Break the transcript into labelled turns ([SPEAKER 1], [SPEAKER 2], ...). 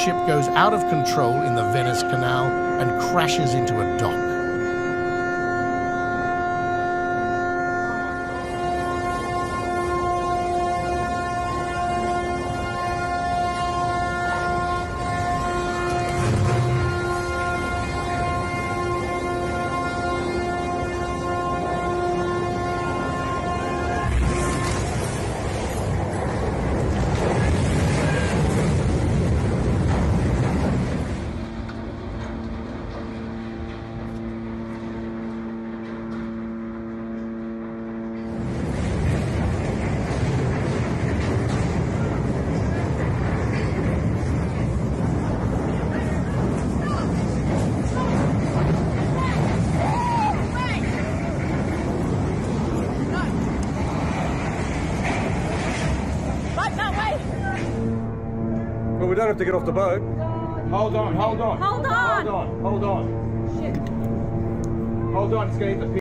[SPEAKER 1] ship goes out of control in the Venice Canal and crashes into a dock.
[SPEAKER 2] Well, we don't have to get off the boat.
[SPEAKER 3] Hold on, hold on.
[SPEAKER 4] Hold on.
[SPEAKER 3] Hold on, hold on.
[SPEAKER 4] Shit.
[SPEAKER 3] Hold on, it's going to hit the